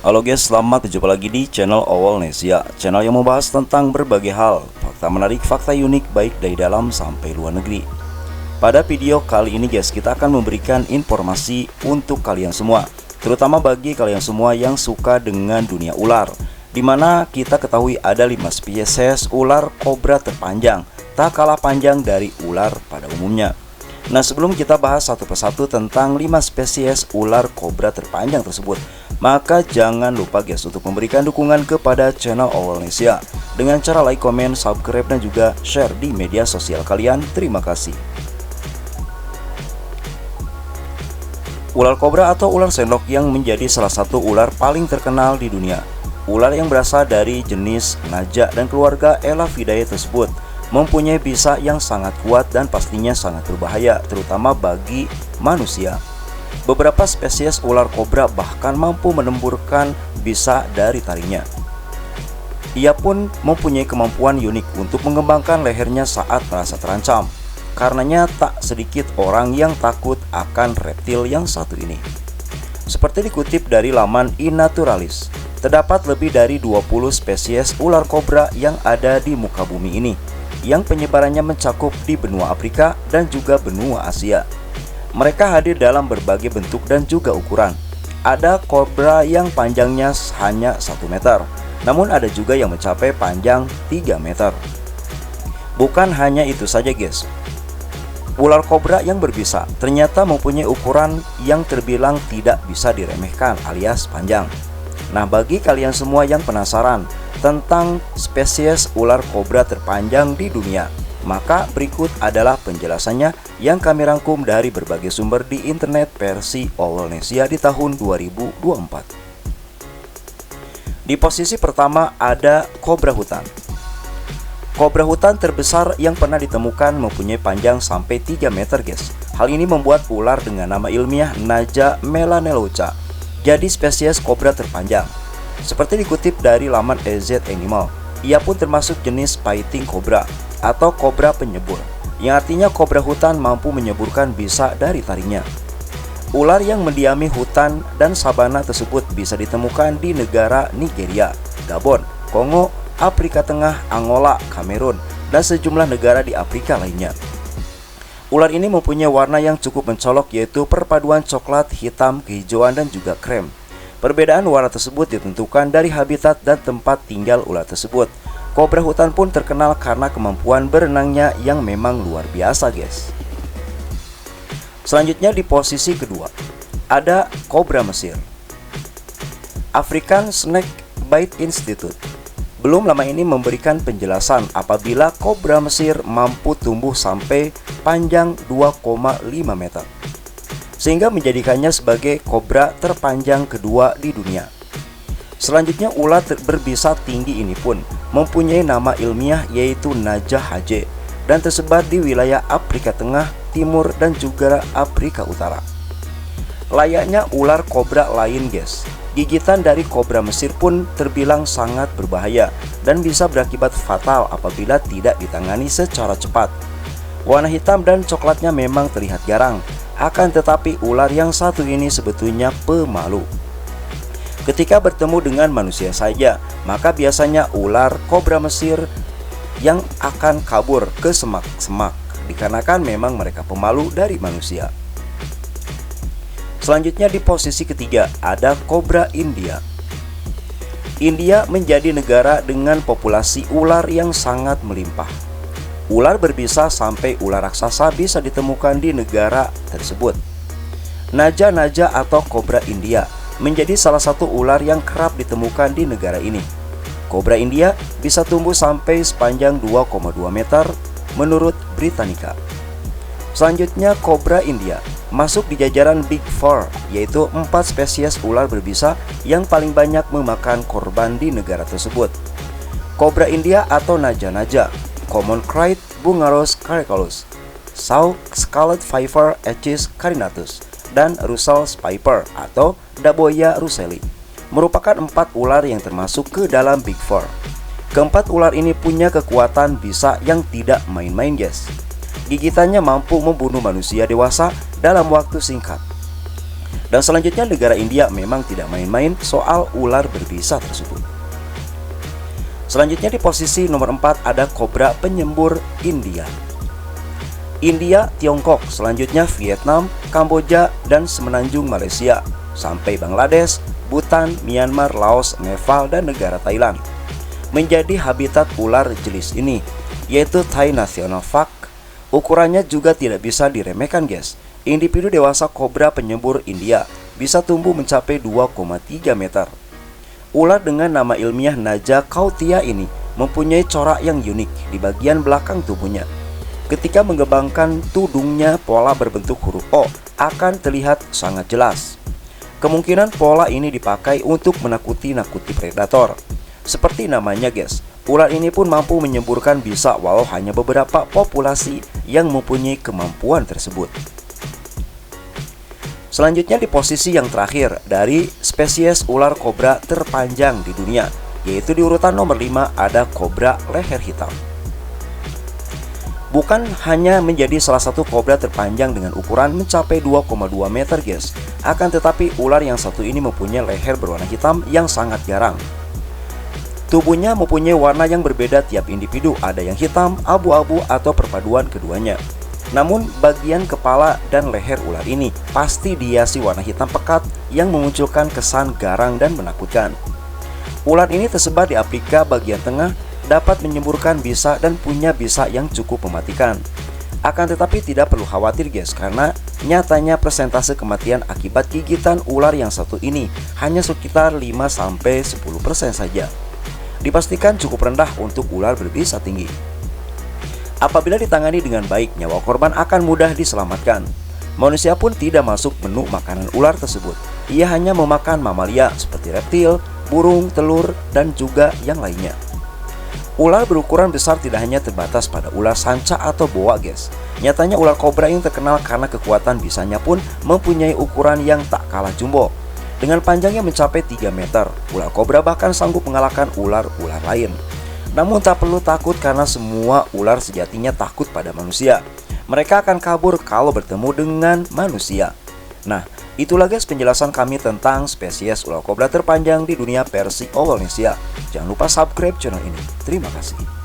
Halo guys, selamat berjumpa lagi di channel Owlnesia, channel yang membahas tentang berbagai hal, fakta menarik, fakta unik baik dari dalam sampai luar negeri. Pada video kali ini guys, kita akan memberikan informasi untuk kalian semua, terutama bagi kalian semua yang suka dengan dunia ular, dimana kita ketahui ada 5 spesies ular kobra terpanjang, tak kalah panjang dari ular pada umumnya. Nah, sebelum kita bahas satu persatu tentang 5 spesies ular kobra terpanjang tersebut, maka jangan lupa guys untuk memberikan dukungan kepada channel Owlnesia dengan cara like, komen, subscribe, dan juga share di media sosial kalian. Terima kasih. Ular kobra atau ular sendok yang menjadi salah satu ular paling terkenal di dunia. Ular yang berasal dari jenis Naja dan keluarga Elavidae tersebut mempunyai bisa yang sangat kuat dan pastinya sangat berbahaya, terutama bagi manusia. Beberapa spesies ular kobra bahkan mampu menemburkan bisa dari taringnya. Ia pun mempunyai kemampuan unik untuk mengembangkan lehernya saat merasa terancam. Karenanya tak sedikit orang yang takut akan reptil yang satu ini. Seperti dikutip dari laman iNaturalis, terdapat lebih dari 20 spesies ular kobra yang ada di muka bumi ini, yang penyebarannya mencakup di benua Afrika dan juga benua Asia. Mereka hadir dalam berbagai bentuk dan juga ukuran. Ada kobra yang panjangnya hanya 1 meter, namun ada juga yang mencapai panjang 3 meter. Bukan hanya itu saja guys, ular kobra yang berbisa ternyata mempunyai ukuran yang terbilang tidak bisa diremehkan alias panjang. Nah, bagi kalian semua yang penasaran tentang spesies ular kobra terpanjang di dunia, maka berikut adalah penjelasannya yang kami rangkum dari berbagai sumber di internet versi Owlnesia di tahun 2024. Di posisi pertama ada kobra hutan. Kobra hutan terbesar yang pernah ditemukan mempunyai panjang sampai 3 meter guys. Hal ini membuat ular dengan nama ilmiah Naja melanelouca jadi spesies kobra terpanjang. Seperti dikutip dari laman EZ Animal, ia pun termasuk jenis fighting cobra atau kobra penyebur, yang artinya kobra hutan mampu menyeburkan bisa dari taringnya. Ular yang mendiami hutan dan sabana tersebut bisa ditemukan di negara Nigeria, Gabon, Kongo, Afrika Tengah, Angola, Kamerun, dan sejumlah negara di Afrika lainnya. Ular ini mempunyai warna yang cukup mencolok, yaitu perpaduan coklat, hitam, kehijauan, dan juga krem. Perbedaan warna tersebut ditentukan dari habitat dan tempat tinggal ular tersebut. Kobra hutan pun terkenal karena kemampuan berenangnya yang memang luar biasa guys. Selanjutnya di posisi kedua ada kobra Mesir. African Snake Bite Institute belum lama ini memberikan penjelasan apabila kobra Mesir mampu tumbuh sampai panjang 2,5 meter, sehingga menjadikannya sebagai kobra terpanjang kedua di dunia. Selanjutnya ular berbisa tinggi ini pun mempunyai nama ilmiah yaitu Naja hj dan tersebar di wilayah Afrika Tengah, Timur, dan juga Afrika Utara. Layaknya ular kobra lain guys, gigitan dari kobra Mesir pun terbilang sangat berbahaya dan bisa berakibat fatal apabila tidak ditangani secara cepat. Warna hitam dan coklatnya memang terlihat garang, akan tetapi ular yang satu ini sebetulnya pemalu. Ketika bertemu dengan manusia saja, maka biasanya ular kobra Mesir yang akan kabur ke semak-semak, dikarenakan memang mereka pemalu dari manusia. Selanjutnya di posisi ketiga ada kobra India. India menjadi negara dengan populasi ular yang sangat melimpah. Ular berbisa sampai ular raksasa bisa ditemukan di negara tersebut. Naja atau kobra India menjadi salah satu ular yang kerap ditemukan di negara ini. Kobra India bisa tumbuh sampai sepanjang 2,2 meter menurut Britannica. Selanjutnya kobra India masuk di jajaran Big Four, yaitu 4 spesies ular berbisa yang paling banyak memakan korban di negara tersebut. Kobra India atau Naja, Common Krait Bungarus caricolus, Sauk Scarlet Viper Echis carinatus, dan Russell Viper atau Daboia russelli merupakan 4 ular yang termasuk ke dalam Big Four. Keempat ular ini punya kekuatan bisa yang tidak main-main guys. Gigitannya mampu membunuh manusia dewasa dalam waktu singkat. Dan selanjutnya negara India memang tidak main-main soal ular berbisa tersebut. Selanjutnya di posisi nomor 4 ada kobra penyembur India. India, Tiongkok, selanjutnya Vietnam, Kamboja, dan semenanjung Malaysia, sampai Bangladesh, Bhutan, Myanmar, Laos, Nepal, dan negara Thailand menjadi habitat ular jenis ini, yaitu Thai National Fox. Ukurannya juga tidak bisa diremehkan guys. Individu dewasa kobra penyembur India bisa tumbuh mencapai 2,3 meter. Ular dengan nama ilmiah Naja cautia ini mempunyai corak yang unik di bagian belakang tubuhnya. Ketika mengembangkan tudungnya, pola berbentuk huruf O akan terlihat sangat jelas. Kemungkinan pola ini dipakai untuk menakuti predator. Seperti namanya guys, ular ini pun mampu menyemburkan bisa walau hanya beberapa populasi yang mempunyai kemampuan tersebut. Selanjutnya di posisi yang terakhir dari spesies ular kobra terpanjang di dunia, yaitu di urutan nomor 5 ada kobra leher hitam. Bukan hanya menjadi salah satu kobra terpanjang dengan ukuran mencapai 2,2 meter guys, akan tetapi ular yang satu ini mempunyai leher berwarna hitam yang sangat jarang. Tubuhnya mempunyai warna yang berbeda tiap individu, ada yang hitam, abu-abu, atau perpaduan keduanya. Namun bagian kepala dan leher ular ini pasti dihiasi warna hitam pekat yang memunculkan kesan garang dan menakutkan. Ular ini tersebar di Afrika bagian tengah, dapat menyemburkan bisa dan punya bisa yang cukup mematikan. Akan tetapi tidak perlu khawatir guys, karena nyatanya persentase kematian akibat gigitan ular yang satu ini hanya sekitar 5-10% saja. Dipastikan cukup rendah untuk ular berbisa tinggi. Apabila ditangani dengan baik, nyawa korban akan mudah diselamatkan. Manusia pun tidak masuk menu makanan ular tersebut. Ia hanya memakan mamalia seperti reptil, burung, telur, dan juga yang lainnya. Ular berukuran besar tidak hanya terbatas pada ular sanca atau boa guys. Nyatanya ular kobra yang terkenal karena kekuatan bisanya pun mempunyai ukuran yang tak kalah jumbo. Dengan panjangnya mencapai 3 meter, ular kobra bahkan sanggup mengalahkan ular-ular lain. Namun tak perlu takut karena semua ular sejatinya takut pada manusia. Mereka akan kabur kalau bertemu dengan manusia. Nah, itulah guys penjelasan kami tentang spesies ular kobra terpanjang di dunia versi Owlnesia. Jangan lupa subscribe channel ini. Terima kasih.